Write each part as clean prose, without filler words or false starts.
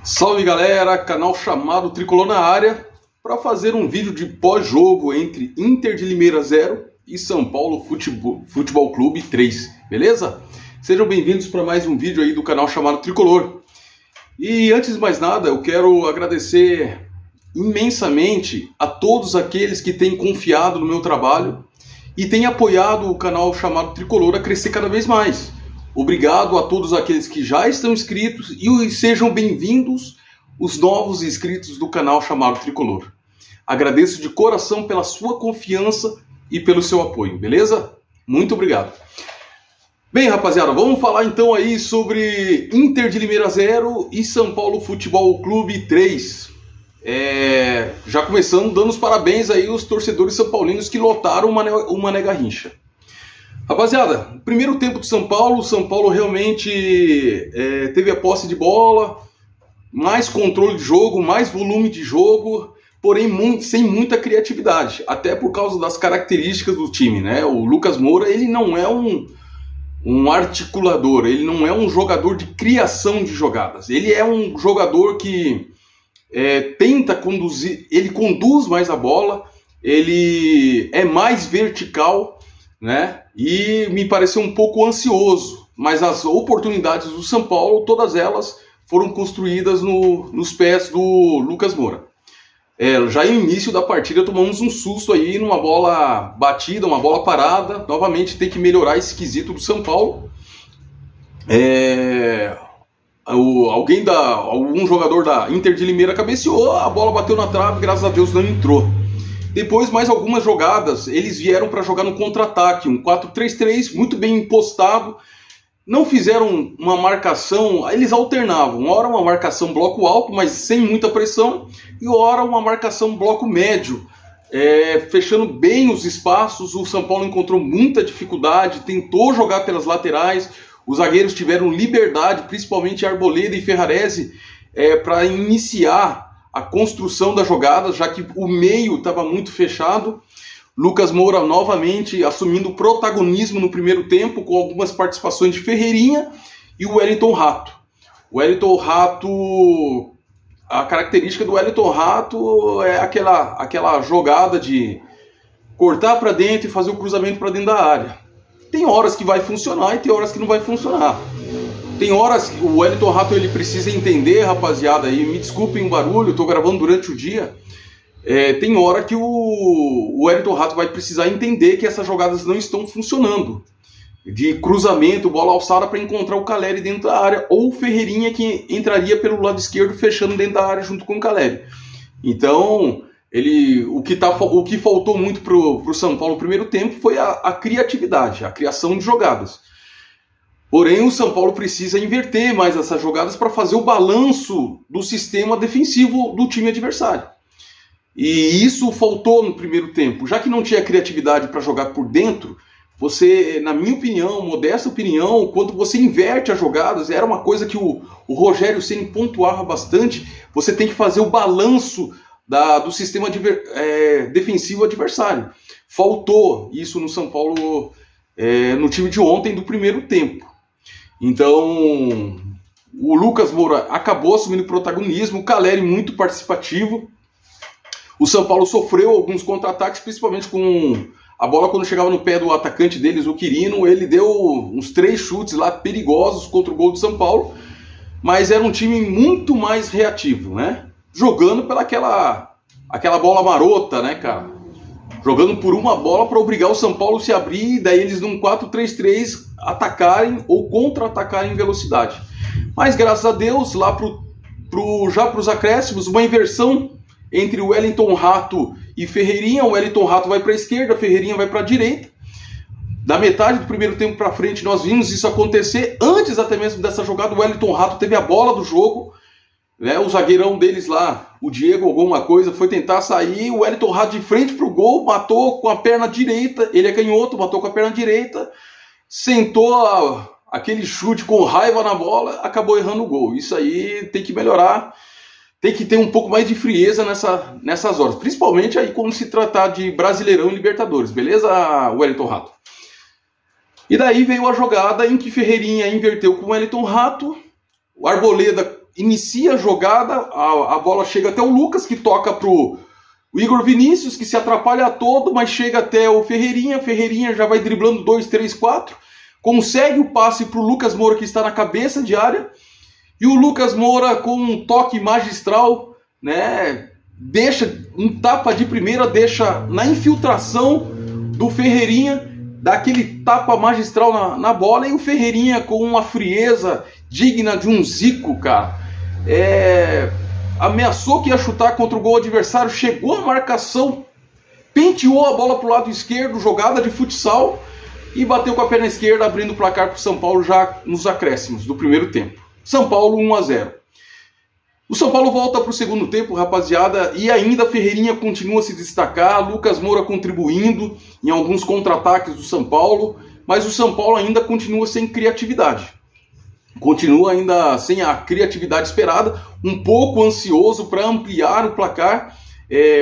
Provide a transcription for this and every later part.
Salve galera, canal chamado Tricolor na área para fazer um vídeo de pós-jogo entre Inter de Limeira 0 e São Paulo Futebol Clube 3, beleza? Sejam bem-vindos para mais um vídeo aí do canal chamado Tricolor. E antes de mais nada, eu quero agradecer imensamente a todos aqueles que têm confiado no meu trabalho e têm apoiado o canal chamado Tricolor a crescer cada vez mais. Obrigado a todos aqueles que já estão inscritos e sejam bem-vindos os novos inscritos do canal chamado Tricolor. Agradeço de coração pela sua confiança e pelo seu apoio, beleza? Muito obrigado. Bem, rapaziada, vamos falar então aí sobre Inter de Limeira 0 e São Paulo Futebol Clube 3. Já começando dando os parabéns aí aos torcedores são paulinos que lotaram o Mané Garrincha. Rapaziada, primeiro tempo do São Paulo realmente teve a posse de bola, mais controle de jogo, mais volume de jogo, porém sem muita criatividade, até por causa das características do time, né? O Lucas Moura, ele não é um articulador, ele não é um jogador de criação de jogadas, ele é um jogador que tenta conduzir, ele conduz mais a bola, ele é mais vertical, né? E me pareceu um pouco ansioso, mas as oportunidades do São Paulo, todas elas foram construídas nos pés do Lucas Moura. Já no início da partida tomamos um susto aí numa bola batida, uma bola parada. Novamente tem que melhorar esse quesito do São Paulo. Algum jogador da Inter de Limeira cabeceou, a bola bateu na trave, graças a Deus não entrou. Depois, mais algumas jogadas, eles vieram para jogar no contra-ataque, um 4-3-3, muito bem impostado. Não fizeram uma marcação, eles alternavam. Uma hora uma marcação bloco alto, mas sem muita pressão, e hora uma marcação bloco médio, fechando bem os espaços. O São Paulo encontrou muita dificuldade, tentou jogar pelas laterais, os zagueiros tiveram liberdade, principalmente Arboleda e Ferrarese, para iniciar a construção das jogadas, já que o meio estava muito fechado. Lucas Moura novamente assumindo protagonismo no primeiro tempo, com algumas participações de Ferreirinha e o Wellington Rato. O Wellington Rato, a característica do Wellington Rato é aquela jogada de cortar para dentro e fazer o cruzamento para dentro da área. Tem horas que vai funcionar e tem horas que não vai funcionar. Tem horas que o Wellington Rato ele precisa entender, rapaziada, e me desculpem o barulho, eu tô gravando durante o dia. Tem hora que o Wellington Rato vai precisar entender que essas jogadas não estão funcionando. De cruzamento, bola alçada para encontrar o Caleri dentro da área, ou o Ferreirinha que entraria pelo lado esquerdo, fechando dentro da área junto com o Caleri. Então, o que faltou muito pro São Paulo no primeiro tempo foi a criatividade, a criação de jogadas. Porém, o São Paulo precisa inverter mais essas jogadas para fazer o balanço do sistema defensivo do time adversário. E isso faltou no primeiro tempo. Já que não tinha criatividade para jogar por dentro, você, na minha opinião, modesta opinião, quando você inverte as jogadas, era uma coisa que o Rogério Ceni pontuava bastante, você tem que fazer o balanço do sistema defensivo adversário. Faltou isso no São Paulo, no time de ontem do primeiro tempo. Então, o Lucas Moura acabou assumindo protagonismo, o Caleri muito participativo. O São Paulo sofreu alguns contra-ataques, principalmente com a bola quando chegava no pé do atacante deles, o Quirino. Ele deu uns 3 chutes lá perigosos contra o gol do São Paulo, mas era um time muito mais reativo, né? Jogando pela aquela bola marota, né, cara? Jogando por uma bola para obrigar o São Paulo a se abrir, e daí eles num 4-3-3 atacarem ou contra-atacarem em velocidade. Mas graças a Deus, lá já para os acréscimos, uma inversão entre o Wellington Rato e Ferreirinha. O Wellington Rato vai para a esquerda, a Ferreirinha vai para a direita. Da metade do primeiro tempo para frente nós vimos isso acontecer. Antes até mesmo dessa jogada, o Wellington Rato teve a bola do jogo, né? O zagueirão deles lá, o Diego, alguma coisa, foi tentar sair. O Wellington Rato de frente para o gol, matou com a perna direita. Ele é canhoto, matou com a perna direita, sentou aquele chute com raiva na bola, acabou errando o gol. Isso aí tem que melhorar, tem que ter um pouco mais de frieza nessas horas, principalmente aí quando se tratar de Brasileirão e Libertadores, beleza, Wellington Rato? E daí veio a jogada em que Ferreirinha inverteu com o Wellington Rato, o Arboleda inicia a jogada, a bola chega até o Lucas, que toca pro Igor Vinícius, que se atrapalha todo, mas chega até o Ferreirinha. Ferreirinha já vai driblando 2, 3, 4. Consegue o passe pro Lucas Moura, que está na cabeça de área. E o Lucas Moura, com um toque magistral, né, deixa um tapa de primeira, deixa na infiltração do Ferreirinha, dá aquele tapa magistral na bola. E o Ferreirinha, com uma frieza digna de um Zico, cara, ameaçou que ia chutar contra o gol adversário, chegou a marcação, penteou a bola para o lado esquerdo, jogada de futsal, e bateu com a perna esquerda, abrindo o placar para o São Paulo já nos acréscimos do primeiro tempo. São Paulo 1-0. O São Paulo volta para o segundo tempo, rapaziada, e ainda Ferreirinha continua a se destacar, Lucas Moura contribuindo em alguns contra-ataques do São Paulo, mas o São Paulo ainda continua sem criatividade. Continua ainda sem a criatividade esperada, um pouco ansioso para ampliar o placar.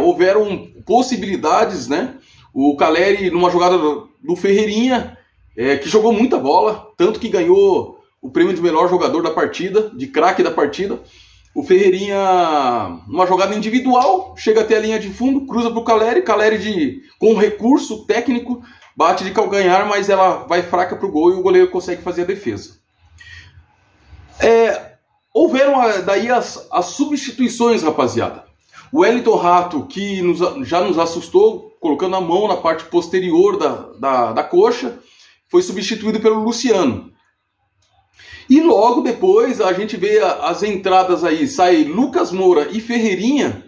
Houveram possibilidades, né? O Caleri, numa jogada do Ferreirinha, que jogou muita bola, tanto que ganhou o prêmio de melhor jogador da partida, de craque da partida. O Ferreirinha, numa jogada individual, chega até a linha de fundo, cruza para o Caleri, com recurso técnico, bate de calcanhar, mas ela vai fraca para o gol e o goleiro consegue fazer a defesa. Houveram daí as substituições, rapaziada. O Wellington Rato, que já nos assustou, colocando a mão na parte posterior da coxa, foi substituído pelo Luciano. E logo depois a gente vê as entradas aí, sai Lucas Moura e Ferreirinha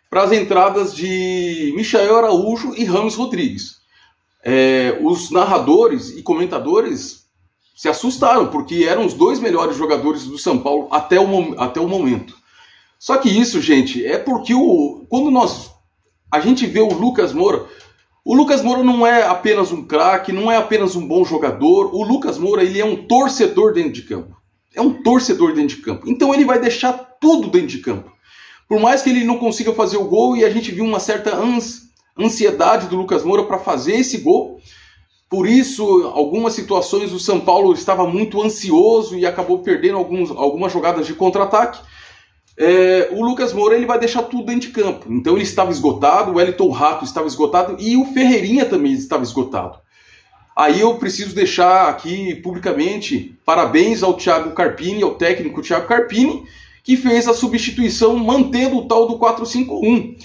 para as entradas de Michael Araújo e Rames Rodrigues. Os narradores e comentadores se assustaram, porque eram os dois melhores jogadores do São Paulo até o momento. Só que isso, gente, é porque quando a gente vê o Lucas Moura não é apenas um craque, não é apenas um bom jogador. O Lucas Moura, ele é um torcedor dentro de campo. É um torcedor dentro de campo. Então ele vai deixar tudo dentro de campo. Por mais que ele não consiga fazer o gol, e a gente viu uma certa ansiedade do Lucas Moura para fazer esse gol. Por isso, algumas situações o São Paulo estava muito ansioso e acabou perdendo algumas jogadas de contra-ataque. O Lucas Moura, ele vai deixar tudo dentro de campo. Então ele estava esgotado, o Wellington Rato estava esgotado e o Ferreirinha também estava esgotado. Aí eu preciso deixar aqui publicamente parabéns ao Thiago Carpini, ao técnico Thiago Carpini, que fez a substituição mantendo o tal do 4-5-1,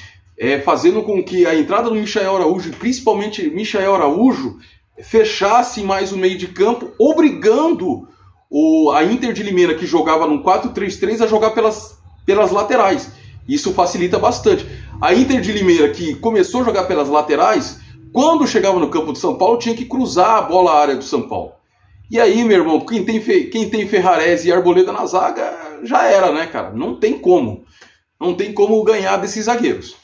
fazendo com que a entrada do Michael Araújo, principalmente Michael Araújo, fechasse mais o meio de campo, obrigando a Inter de Limeira, que jogava no 4-3-3, a jogar pelas laterais. Isso facilita bastante. A Inter de Limeira, que começou a jogar pelas laterais, quando chegava no campo do São Paulo, tinha que cruzar a bola à área do São Paulo. E aí, meu irmão, quem tem Ferrarese e Arboleda na zaga, já era, né, cara? Não tem como. Não tem como ganhar desses zagueiros.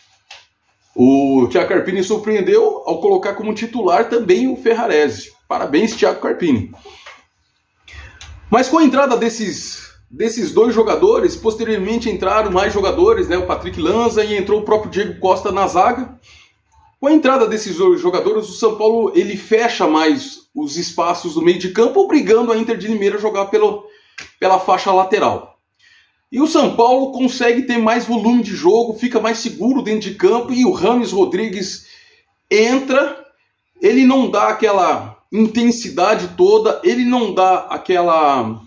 O Thiago Carpini surpreendeu ao colocar como titular também o Ferrarese. Parabéns, Thiago Carpini. Mas com a entrada desses dois jogadores, posteriormente entraram mais jogadores, né? O Patrick Lanza, e entrou o próprio Diego Costa na zaga. Com a entrada desses dois jogadores, o São Paulo ele fecha mais os espaços do meio de campo, obrigando a Inter de Limeira a jogar pela faixa lateral. E o São Paulo consegue ter mais volume de jogo, fica mais seguro dentro de campo, e o Rames Rodrigues entra, ele não dá aquela intensidade toda, ele não dá aquela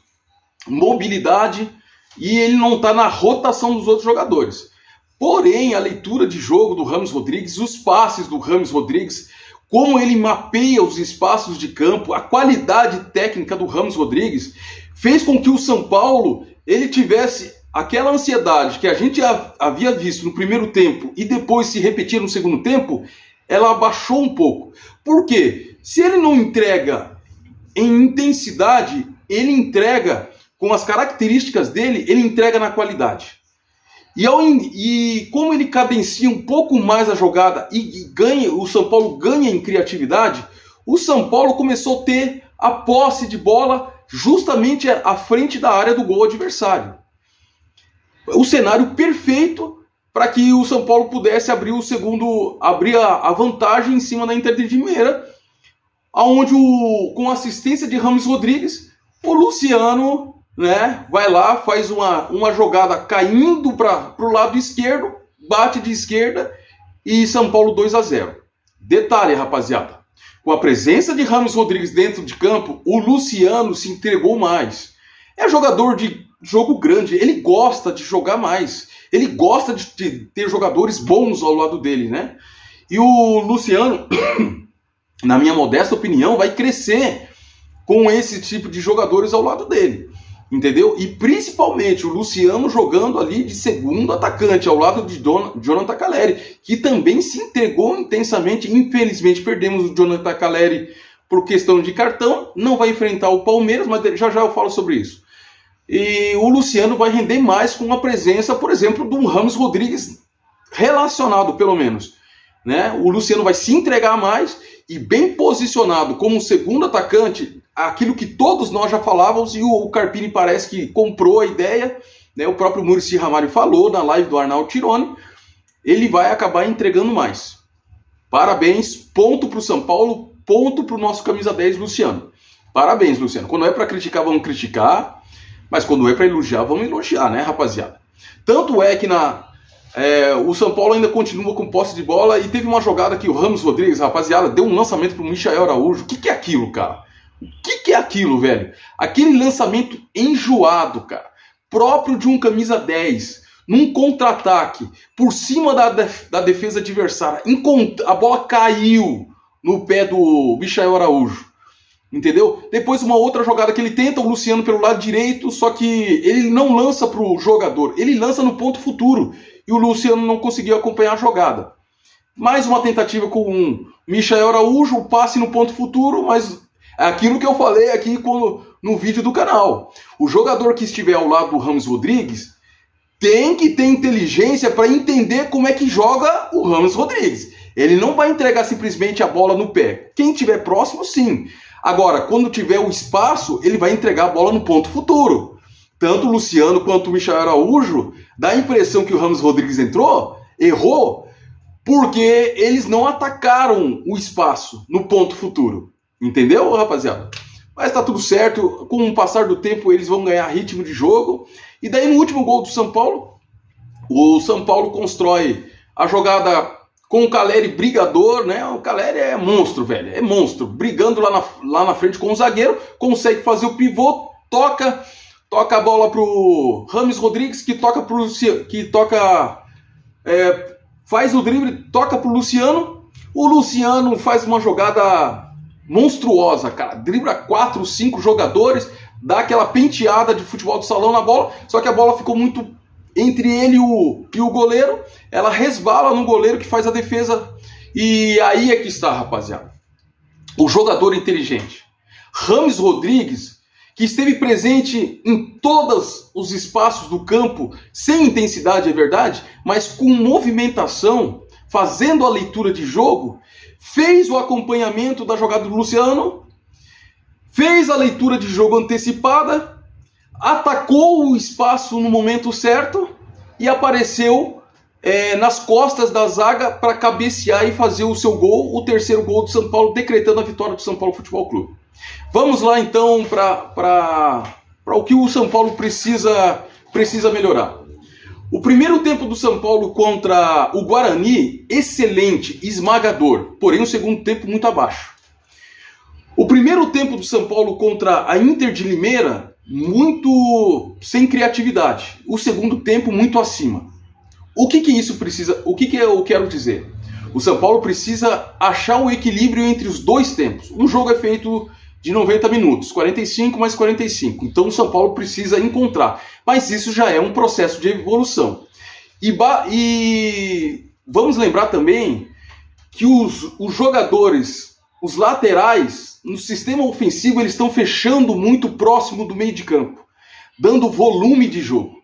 mobilidade, e ele não está na rotação dos outros jogadores. Porém, a leitura de jogo do Rames Rodrigues, os passes do Rames Rodrigues, como ele mapeia os espaços de campo, a qualidade técnica do Rames Rodrigues, fez com que o São Paulo ele tivesse aquela ansiedade que a gente havia visto no primeiro tempo e depois se repetia no segundo tempo, ela abaixou um pouco. Por quê? Se ele não entrega em intensidade, ele entrega com as características dele, ele entrega na qualidade. E como ele cadencia um pouco mais a jogada e o São Paulo ganha em criatividade, o São Paulo começou a ter a posse de bola justamente à frente da área do gol adversário. O cenário perfeito para que o São Paulo pudesse abrir a vantagem em cima da Inter de Limeira, onde com a assistência de Rames Rodrigues, o Luciano né? Vai lá, faz uma jogada caindo para o lado esquerdo, bate de esquerda e São Paulo 2-0. Detalhe, rapaziada, com a presença de James Rodrigues dentro de campo, o Luciano se entregou mais. É jogador de jogo grande, ele gosta de jogar mais, ele gosta de ter jogadores bons ao lado dele, né? E o Luciano, na minha modesta opinião, vai crescer com esse tipo de jogadores ao lado dele, entendeu? E principalmente o Luciano jogando ali de segundo atacante, ao lado de Jonathan Calleri, que também se entregou intensamente. Infelizmente perdemos o Jonathan Calleri por questão de cartão, não vai enfrentar o Palmeiras, mas já já eu falo sobre isso. E o Luciano vai render mais com a presença, por exemplo, do James Rodrigues relacionado, pelo menos, né? O Luciano vai se entregar mais e bem posicionado como segundo atacante, aquilo que todos nós já falávamos, e o Carpini parece que comprou a ideia, né? O próprio Muricy Ramalho falou na live do Arnaldo Tironi, ele vai acabar entregando mais. Parabéns, ponto para o São Paulo, ponto para o nosso camisa 10, Luciano. Parabéns, Luciano. Quando é para criticar, vamos criticar, mas quando é para elogiar, vamos elogiar, né, rapaziada? Tanto é que o São Paulo ainda continua com posse de bola e teve uma jogada que o James Rodrigues, rapaziada, deu um lançamento para o Michael Araújo. O que é aquilo, cara? O que é aquilo, velho? Aquele lançamento enjoado, cara, próprio de um camisa 10, num contra-ataque, por cima da defesa adversária. A bola caiu no pé do Michael Araújo, entendeu? Depois uma outra jogada que ele tenta, o Luciano pelo lado direito, só que ele não lança para o jogador, ele lança no ponto futuro, e o Luciano não conseguiu acompanhar a jogada. Mais uma tentativa com o Michael Araújo, o passe no ponto futuro, mas é aquilo que eu falei aqui no vídeo do canal. O jogador que estiver ao lado do James Rodrigues tem que ter inteligência para entender como é que joga o James Rodrigues. Ele não vai entregar simplesmente a bola no pé. Quem estiver próximo, sim. Agora, quando tiver o espaço, ele vai entregar a bola no ponto futuro. Tanto o Luciano quanto o Michael Araújo, dá a impressão que o James Rodrigues errou, porque eles não atacaram o espaço no ponto futuro. Entendeu, rapaziada? Mas tá tudo certo, com o passar do tempo eles vão ganhar ritmo de jogo. E daí no último gol do São Paulo, o São Paulo constrói a jogada com o Calleri brigador, né? O Calleri é monstro, velho, é monstro. Brigando lá na frente com o zagueiro, consegue fazer o pivô, toca a bola pro James Rodrigues, que faz o drible, toca pro Luciano. O Luciano faz uma jogada monstruosa, cara, dribla 4, 5 jogadores, dá aquela penteada de futebol de salão na bola, só que a bola ficou muito entre ele e o goleiro, ela resbala no goleiro que faz a defesa, e aí é que está, rapaziada, o jogador inteligente, James Rodrigues, que esteve presente em todos os espaços do campo, sem intensidade, é verdade, mas com movimentação, fazendo a leitura de jogo, fez o acompanhamento da jogada do Luciano, fez a leitura de jogo antecipada, atacou o espaço no momento certo e apareceu nas costas da zaga para cabecear e fazer o seu gol, o terceiro gol do São Paulo, decretando a vitória do São Paulo Futebol Clube. Vamos lá então para o que o São Paulo precisa melhorar. O primeiro tempo do São Paulo contra o Guarani, excelente, esmagador, porém o segundo tempo muito abaixo. O primeiro tempo do São Paulo contra a Inter de Limeira, muito sem criatividade. O segundo tempo muito acima. O que isso precisa? O que eu quero dizer? O São Paulo precisa achar o equilíbrio entre os dois tempos. Um jogo é feito de 90 minutos, 45 mais 45. Então o São Paulo precisa encontrar. Mas isso já é um processo de evolução. E vamos lembrar também que os jogadores, os laterais, no sistema ofensivo, eles estão fechando muito próximo do meio de campo, dando volume de jogo.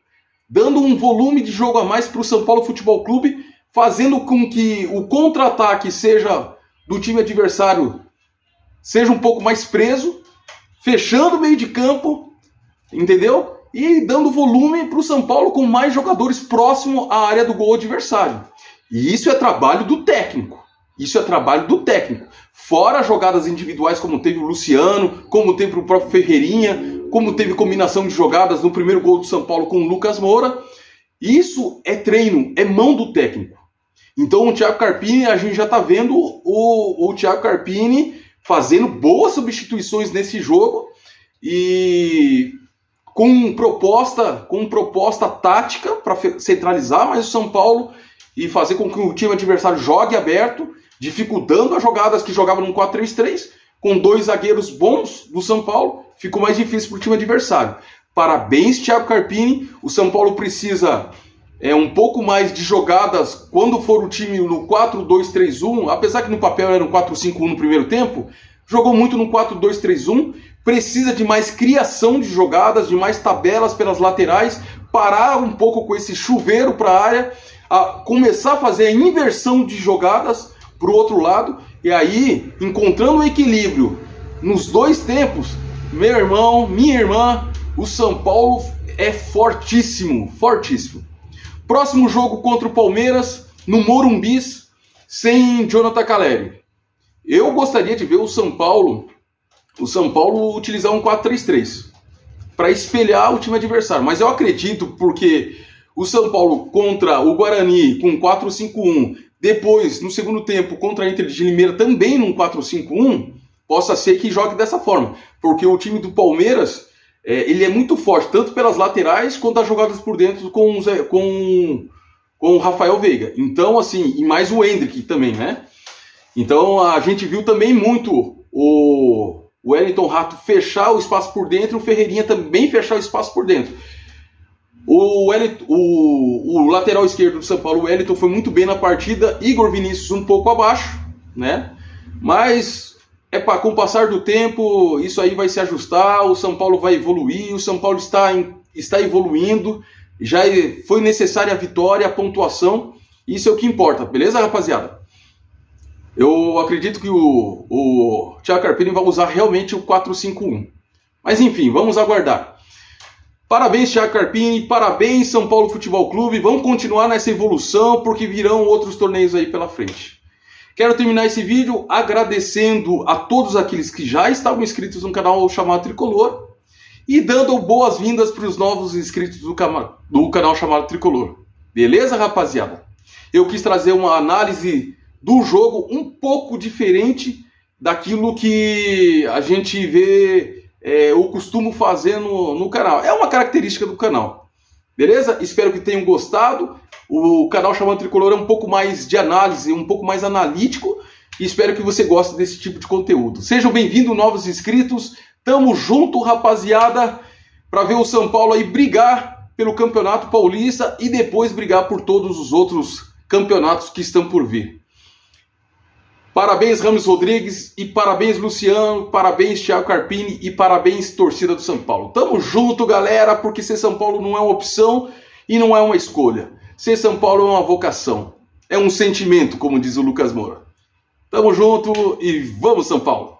Dando um volume de jogo a mais para o São Paulo Futebol Clube, fazendo com que o contra-ataque seja do time adversário seja um pouco mais preso, fechando o meio de campo, entendeu? E dando volume para o São Paulo com mais jogadores próximo à área do gol adversário. E isso é trabalho do técnico. Isso é trabalho do técnico. Fora jogadas individuais como teve o Luciano, como teve o próprio Ferreirinha, como teve combinação de jogadas no primeiro gol do São Paulo com o Lucas Moura. Isso é treino, é mão do técnico. Então o Thiago Carpini, a gente já está vendo o Thiago Carpini fazendo boas substituições nesse jogo e com proposta tática para centralizar mais o São Paulo e fazer com que o time adversário jogue aberto, dificultando as jogadas que jogavam no 4-3-3, com 2 zagueiros bons do São Paulo, ficou mais difícil para o time adversário. Parabéns, Thiago Carpini. O São Paulo precisa um pouco mais de jogadas quando for o time no 4-2-3-1, apesar que no papel era um 4-5-1 no primeiro tempo, jogou muito no 4-2-3-1, precisa de mais criação de jogadas, de mais tabelas pelas laterais, parar um pouco com esse chuveiro para a área, começar a fazer a inversão de jogadas para o outro lado, e aí, encontrando o equilíbrio nos 2 tempos, meu irmão, minha irmã, o São Paulo é fortíssimo, fortíssimo. Próximo jogo contra o Palmeiras, no Morumbi, sem Jonathan Calleri. Eu gostaria de ver o São Paulo utilizar um 4-3-3 para espelhar o time adversário. Mas eu acredito, porque o São Paulo contra o Guarani com 4-5-1, depois, no segundo tempo, contra a Inter de Limeira também num 4-5-1, possa ser que jogue dessa forma. Porque o time do Palmeiras, ele é muito forte, tanto pelas laterais quanto as jogadas por dentro com o Rafael Veiga. Então, assim, e mais o Endrick também, né? Então, a gente viu também muito o Wellington Rato fechar o espaço por dentro, o Ferreirinha também fechar o espaço por dentro. O lateral esquerdo do São Paulo, o Wellington, foi muito bem na partida, Igor Vinícius um pouco abaixo, né? Mas com o passar do tempo, isso aí vai se ajustar, o São Paulo vai evoluir, o São Paulo está evoluindo, já foi necessária a vitória, a pontuação, isso é o que importa, beleza, rapaziada? Eu acredito que o Thiago Carpini vai usar realmente o 4-5-1. Mas enfim, vamos aguardar. Parabéns, Thiago Carpini, parabéns, São Paulo Futebol Clube. Vamos continuar nessa evolução, porque virão outros torneios aí pela frente. Quero terminar esse vídeo agradecendo a todos aqueles que já estavam inscritos no canal chamado Tricolor e dando boas-vindas para os novos inscritos do canal chamado Tricolor. Beleza, rapaziada? Eu quis trazer uma análise do jogo um pouco diferente daquilo que a gente vê ou costumo fazer no canal. É uma característica do canal. Beleza? Espero que tenham gostado. O canal chamado Tricolor é um pouco mais de análise, um pouco mais analítico, e espero que você goste desse tipo de conteúdo. Sejam bem-vindos, novos inscritos. Tamo junto, rapaziada, para ver o São Paulo aí brigar pelo Campeonato Paulista e depois brigar por todos os outros campeonatos que estão por vir. Parabéns, Rames Rodrigues, e parabéns, Luciano, parabéns, Thiago Carpini, e parabéns, torcida do São Paulo. Tamo junto, galera, porque ser São Paulo não é uma opção e não é uma escolha. Ser São Paulo é uma vocação, é um sentimento, como diz o Lucas Moura. Tamo junto e vamos, São Paulo!